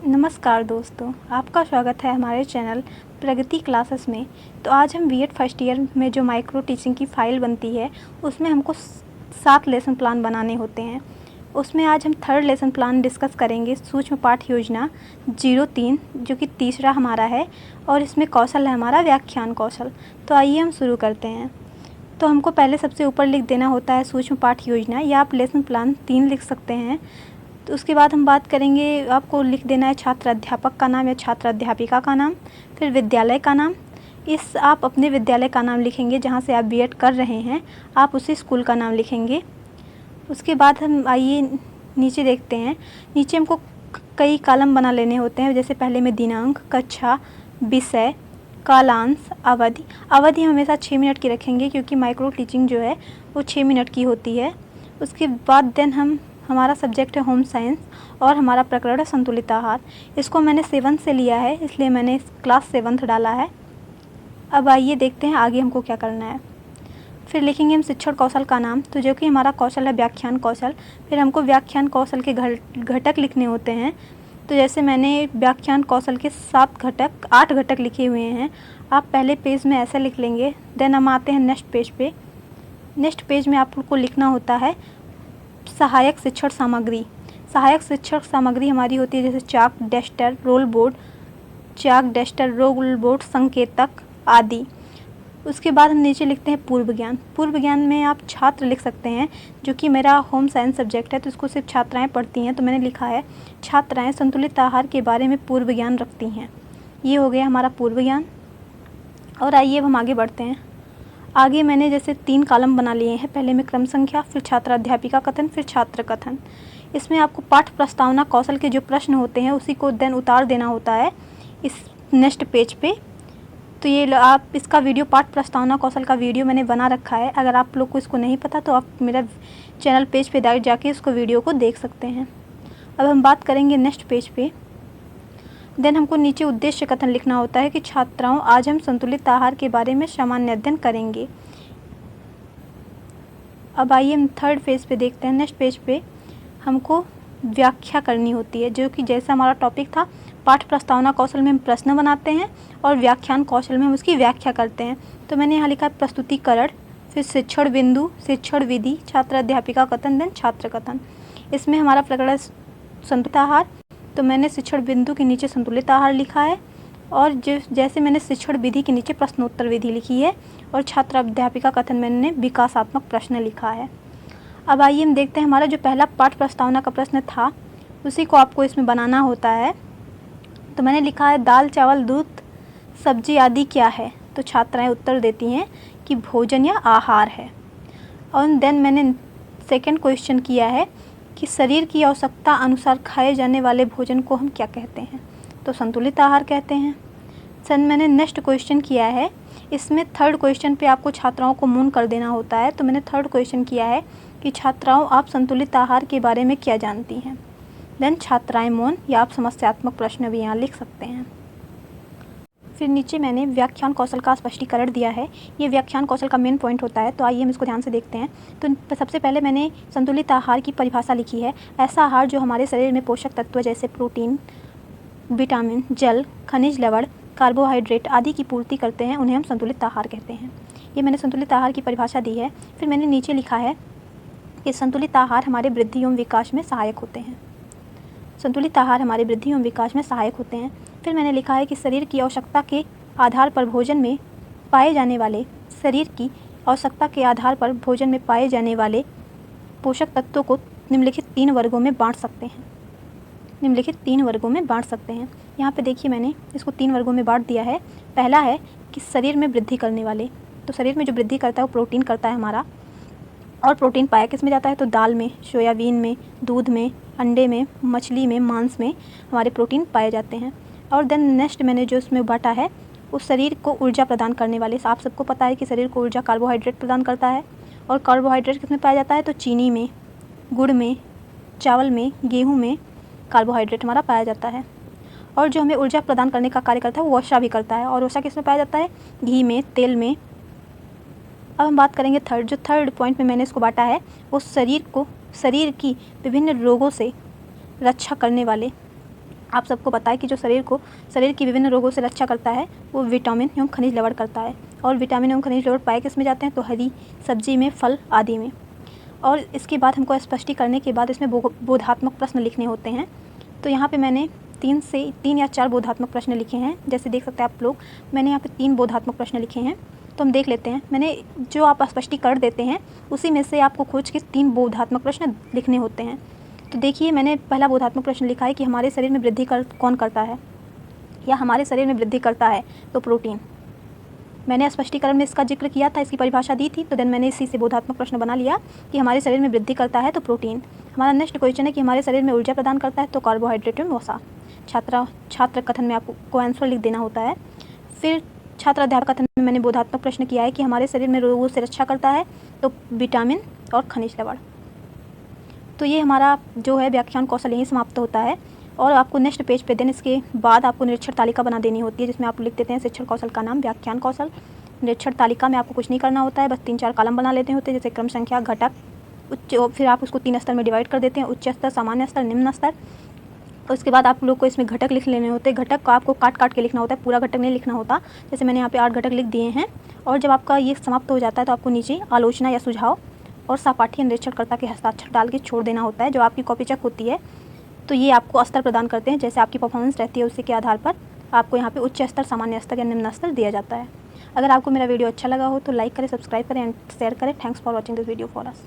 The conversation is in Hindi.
नमस्कार दोस्तों, आपका स्वागत है हमारे चैनल प्रगति क्लासेस में। तो आज हम बीएड फर्स्ट ईयर में जो माइक्रो टीचिंग की फ़ाइल बनती है उसमें हमको 7 लेसन प्लान बनाने होते हैं। उसमें आज हम थर्ड लेसन प्लान डिस्कस करेंगे, सूक्ष्म पाठ योजना 03, जो कि तीसरा हमारा है, और इसमें कौशल है हमारा व्याख्यान कौशल। तो आइए हम शुरू करते हैं। तो हमको पहले सबसे ऊपर लिख देना होता है सूक्ष्म पाठ योजना, या आप लेसन प्लान 3 लिख सकते हैं। तो उसके बाद हम बात करेंगे, आपको लिख देना है छात्र अध्यापक का नाम या छात्र अध्यापिका का नाम, फिर विद्यालय का नाम। आप अपने विद्यालय का नाम लिखेंगे जहाँ से आप बीएड कर रहे हैं, आप उसी स्कूल का नाम लिखेंगे। उसके बाद हम आइए नीचे देखते हैं। नीचे हमको कई कॉलम बना लेने होते हैं, जैसे पहले में दिनांक, कक्षा, विषय, कालांश, अवधि। अवधि हम हमेशा 6 मिनट की रखेंगे क्योंकि माइक्रो टीचिंग जो है वो 6 मिनट की होती है। उसके बाद हमारा सब्जेक्ट है होम साइंस और हमारा प्रकरण है संतुलित आहार। इसको मैंने 7 से लिया है, इसलिए मैंने क्लास 7th डाला है। अब आइए देखते हैं आगे हमको क्या करना है। फिर लिखेंगे हम शिक्षण कौशल का नाम, तो जो कि हमारा कौशल है व्याख्यान कौशल। फिर हमको व्याख्यान कौशल के घटक लिखने होते हैं। तो जैसे मैंने व्याख्यान कौशल के 8 घटक लिखे हुए हैं। आप पहले पेज में ऐसे लिख लेंगे। देन हम आते हैं नेक्स्ट पेज पे। नेक्स्ट पेज में आपको लिखना होता है सहायक शिक्षण सामग्री। सहायक शिक्षण सामग्री हमारी होती है जैसे चाक, डस्टर, रोल बोर्ड, चाक, डस्टर, रोल बोर्ड, संकेतक आदि। उसके बाद हम नीचे लिखते हैं पूर्व ज्ञान। पूर्व ज्ञान में आप छात्र लिख सकते हैं, जो कि मेरा होम साइंस सब्जेक्ट है तो इसको सिर्फ छात्राएं पढ़ती हैं, तो मैंने लिखा है छात्राएं संतुलित आहार के बारे में पूर्व ज्ञान रखती हैं। ये हो गया हमारा पूर्व ज्ञान। और आइए अब हम आगे बढ़ते हैं। आगे मैंने जैसे 3 कॉलम बना लिए हैं, पहले में क्रम संख्या, फिर छात्र अध्यापिका कथन, फिर छात्र कथन। इसमें आपको पाठ प्रस्तावना कौशल के जो प्रश्न होते हैं उसी को देन उतार देना होता है इस नेक्स्ट पेज पे। तो ये आप इसका वीडियो, पाठ प्रस्तावना कौशल का वीडियो मैंने बना रखा है। अगर आप लोग को इसको नहीं पता तो आप मेरा चैनल पेज पे डायरेक्ट जाके इसको वीडियो को देख सकते हैं। अब हम बात करेंगे नेक्स्ट पेज पे। देन हमको नीचे उद्देश्य कथन लिखना होता है कि छात्राओं, आज हम संतुलित आहार के बारे में सामान्य अध्ययन करेंगे। अब आइए हम थर्ड पेज पे देखते हैं। नेक्स्ट पेज पे हमको व्याख्या करनी होती है, जो कि जैसा हमारा टॉपिक था, पाठ प्रस्तावना कौशल में हम प्रश्न बनाते हैं और व्याख्यान कौशल में हम उसकी व्याख्या करते हैं। तो मैंने यहाँ लिखा है प्रस्तुतिकरण, फिर शिक्षण बिंदु, शिक्षण विधि, छात्र अध्यापिका कथन, देन छात्र कथन। इसमें हमारा प्रकरण संतुलित आहार, तो मैंने शिक्षण बिंदु के नीचे संतुलित आहार लिखा है, और जैसे मैंने शिक्षण विधि के नीचे प्रश्नोत्तर विधि लिखी है, और छात्र अध्यापिका कथन मैंने विकासात्मक प्रश्न लिखा है। अब आइए हम देखते हैं हमारा जो पहला पाठ प्रस्तावना का प्रश्न था उसी को आपको इसमें बनाना होता है। तो मैंने लिखा है दाल, चावल, दूध, सब्जी आदि क्या है। तो छात्राएं उत्तर देती हैं कि भोजन या आहार है। और देन मैंने सेकंड क्वेश्चन किया है कि शरीर की आवश्यकता अनुसार खाए जाने वाले भोजन को हम क्या कहते हैं। तो संतुलित आहार कहते हैं। मैंने नेक्स्ट क्वेश्चन किया है, इसमें थर्ड क्वेश्चन पे आपको छात्राओं को मौन कर देना होता है। तो मैंने थर्ड क्वेश्चन किया है कि छात्राओं, आप संतुलित आहार के बारे में क्या जानती हैं। देन छात्राएं मौन, या आप समस्यात्मक प्रश्न भी यहाँ लिख सकते हैं। फिर नीचे मैंने व्याख्यान कौशल का स्पष्टीकरण दिया है। ये व्याख्यान कौशल का मेन पॉइंट होता है, तो आइए हम इसको ध्यान से देखते हैं। तो सबसे पहले मैंने संतुलित आहार की परिभाषा लिखी है। ऐसा आहार जो हमारे शरीर में पोषक तत्व जैसे प्रोटीन, विटामिन, जल, खनिज लवण, कार्बोहाइड्रेट आदि की पूर्ति करते हैं, उन्हें हम संतुलित आहार कहते हैं। ये मैंने संतुलित आहार की परिभाषा दी है। फिर मैंने नीचे लिखा है कि संतुलित आहार हमारे वृद्धि एवं विकास में सहायक होते हैं। संतुलित आहार हमारे वृद्धि एवं विकास में सहायक होते हैं। फिर मैंने लिखा है कि शरीर की आवश्यकता के आधार पर भोजन में पाए जाने वाले पोषक तत्वों को निम्नलिखित 3 वर्गों में बांट सकते हैं। यहाँ पे देखिए मैंने इसको 3 वर्गों में बांट दिया है। पहला है कि शरीर में वृद्धि करने वाले, तो शरीर में जो वृद्धि करता है वो प्रोटीन करता है हमारा। और प्रोटीन पाया किस में जाता है, तो दाल में, सोयाबीन में, दूध में, अंडे में, मछली में, मांस में हमारे प्रोटीन पाए जाते हैं। और देन नेक्स्ट मैंने जो उसमें बांटा है, उस शरीर को ऊर्जा प्रदान करने वाले। आप सबको पता है कि शरीर को ऊर्जा कार्बोहाइड्रेट प्रदान करता है। और कार्बोहाइड्रेट किस में पाया जाता है, तो चीनी में, गुड़ में, चावल में, गेहूँ में कार्बोहाइड्रेट हमारा पाया जाता है। और जो हमें ऊर्जा प्रदान करने का कार्य करता है वो वसा भी करता है। और वसा किस में पाया जाता है, घी में, तेल में। अब हम बात करेंगे थर्ड पॉइंट में मैंने इसको बांटा है, वो शरीर की विभिन्न रोगों से रक्षा करने वाले आप सबको पता है कि जो शरीर की विभिन्न रोगों से रक्षा करता है वो विटामिन एवं खनिज लवण करता है। और विटामिन एवं खनिज लवण पाए किस में जाते हैं, तो हरी सब्जी में, फल आदि में। और इसके बाद हमको स्पष्टीकरण करने के बाद इसमें बोधात्मक प्रश्न लिखने होते हैं। तो यहाँ पे मैंने 3 या 4 बोधात्मक प्रश्न लिखे हैं। जैसे देख सकते हैं आप लोग, मैंने यहाँ पे 3 बोधात्मक प्रश्न लिखे हैं। तो हम देख लेते हैं। मैंने जो आप स्पष्टीकरण देते हैं उसी में से आपको खोज के 3 बोधात्मक प्रश्न लिखने होते हैं। तो देखिए, मैंने पहला बोधात्मक प्रश्न लिखा है कि हमारे शरीर में वृद्धि कौन करता है, या हमारे शरीर में वृद्धि करता है तो प्रोटीन। मैंने स्पष्टीकरण में इसका जिक्र किया था, इसकी परिभाषा दी थी, तो देन मैंने इसी से बोधात्मक प्रश्न बना लिया कि हमारे शरीर में वृद्धि करता है तो प्रोटीन। हमारा नेक्स्ट क्वेश्चन है कि हमारे शरीर में ऊर्जा प्रदान करता है तो कार्बोहाइड्रेट एवं वसा। छात्र कथन में आपको आंसर लिख देना होता है। फिर छात्र अध्यापक कथन में मैंने बोधात्मक प्रश्न किया है कि हमारे शरीर में रोगों से रक्षा करता है तो विटामिन और खनिज लवण। तो ये हमारा जो है व्याख्यान कौशल यहीं समाप्त होता है। और आपको नेक्स्ट पेज पे देन इसके बाद आपको निरीक्षण तालिका बना देनी होती है, जिसमें आप लिख देते हैं शिक्षण कौशल का नाम व्याख्यान कौशल। निरीक्षण तालिका में आपको कुछ नहीं करना होता है, बस 3-4 कॉलम बना लेते होते हैं, जैसे क्रम संख्या, घटक, उच्च। फिर आप उसको 3 स्तर में डिवाइड कर देते हैं, उच्च स्तर, सामान्य स्तर, निम्न स्तर। उसके बाद आप लोग को इसमें घटक लिख लेने होते हैं। घटक को आपको काट के लिखना होता है, पूरा घटक नहीं लिखना होता। जैसे मैंने यहाँ पे 8 घटक लिख दिए हैं। और जब आपका ये समाप्त हो जाता है तो आपको नीचे आलोचना या सुझाव और सहपाठी निरीक्षणकर्ता के हस्ताक्षर डाल के छोड़ देना होता है। जो आपकी कॉपी चेक होती है तो ये आपको स्तर प्रदान करते हैं, जैसे आपकी परफॉर्मेंस रहती है उसी के आधार पर आपको यहाँ पे उच्च स्तर, सामान्य स्तर या निम्न स्तर दिया जाता है। अगर आपको मेरा वीडियो अच्छा लगा हो तो लाइक करें, सब्सक्राइब करें एंड शेयर करें। Thanks for watching this video for us.